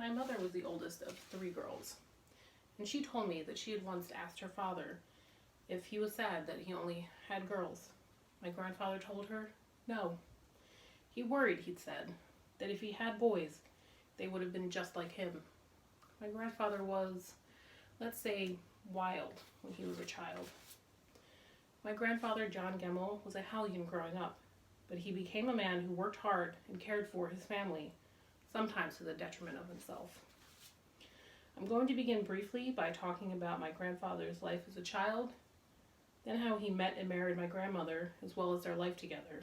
My mother was the oldest of 3 girls, and she told me that she had once asked her father if he was sad that he only had girls. My grandfather told her no. He worried, he'd said, that if he had boys, they would have been just like him. My grandfather was, let's say, wild when he was a child. My grandfather, John Gemmell, was a hellion growing up, but he became a man who worked hard and cared for his family, sometimes to the detriment of himself. I'm going to begin briefly by talking about my grandfather's life as a child, then how he met and married my grandmother, as well as their life together,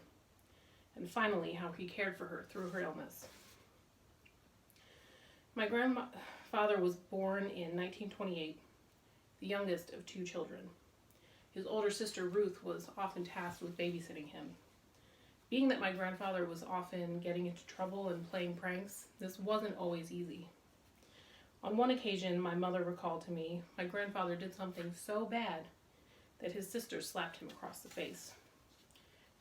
and finally how he cared for her through her illness. My grandfather was born in 1928, the youngest of 2 children. His older sister Ruth was often tasked with babysitting him. Being that my grandfather was often getting into trouble and playing pranks, this wasn't always easy. On one occasion, my mother recalled to me, my grandfather did something so bad that his sister slapped him across the face.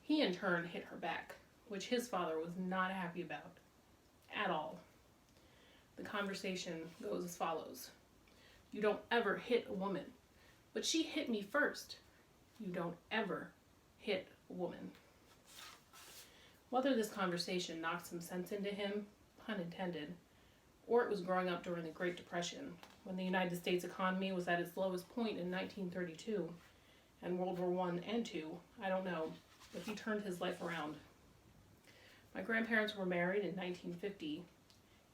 He in turn hit her back, which his father was not happy about, at all. The conversation goes as follows. You don't ever hit a woman, but she hit me first. You don't ever hit a woman. Whether this conversation knocked some sense into him, pun intended, or it was growing up during the Great Depression, when the United States economy was at its lowest point in 1932, and World War I and II, I don't know, but he turned his life around. My grandparents were married in 1950,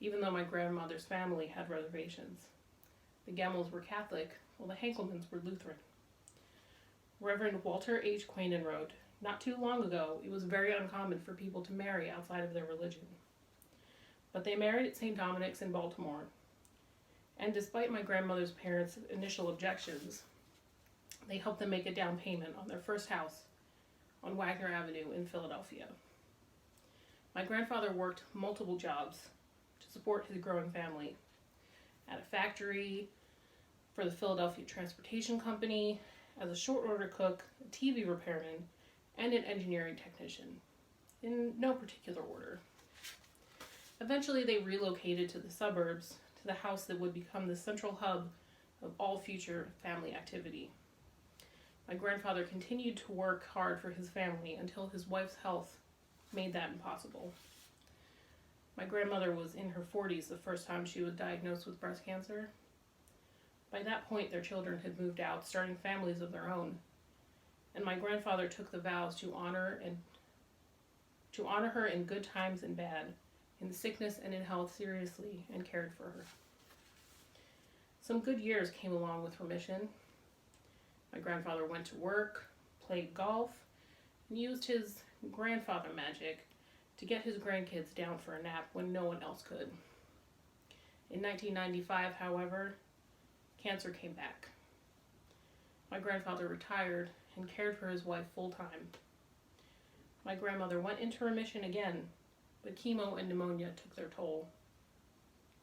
even though my grandmother's family had reservations. The Gemmells were Catholic, while the Henkelmans were Lutheran. Reverend Walter H. Quainen wrote, "Not too long ago, it was very uncommon for people to marry outside of their religion. But they married at St. Dominic's in Baltimore, and despite my grandmother's parents' initial objections, they helped them make a down payment on their first house on Wagner Avenue in Philadelphia. My grandfather worked multiple jobs to support his growing family, at a factory, for the Philadelphia Transportation Company, as a short order cook, a TV repairman, and an engineering technician, in no particular order. Eventually they relocated to the suburbs, to the house that would become the central hub of all future family activity. My grandfather continued to work hard for his family until his wife's health made that impossible. My grandmother was in her 40s the first time she was diagnosed with breast cancer. By that point, their children had moved out, starting families of their own, and my grandfather took the vows to honor her in good times and bad, in sickness and in health seriously, and cared for her. Some good years came along with remission. My grandfather went to work, played golf, and used his grandfather magic to get his grandkids down for a nap when no one else could. In 1995, however, cancer came back. My grandfather retired and cared for his wife full-time. My grandmother went into remission again, but chemo and pneumonia took their toll.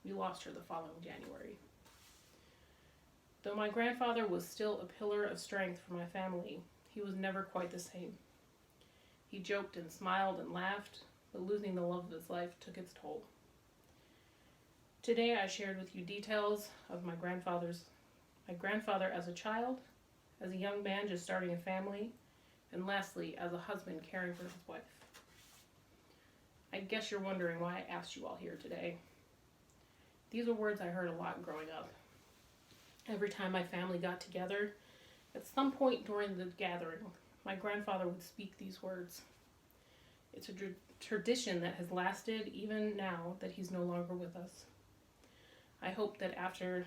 We lost her the following January. Though my grandfather was still a pillar of strength for my family, he was never quite the same. He joked and smiled and laughed, but losing the love of his life took its toll. Today I shared with you details of my grandfather as a child, as a young man just starting a family, and lastly, as a husband caring for his wife. I guess you're wondering why I asked you all here today. These are words I heard a lot growing up. Every time my family got together, at some point during the gathering, my grandfather would speak these words. It's a tradition that has lasted even now that he's no longer with us. I hope that after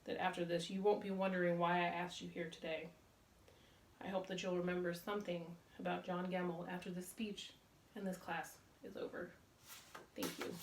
this, you won't be wondering why I asked you here today. I hope that you'll remember something about John Gemmell after this speech and this class is over. Thank you.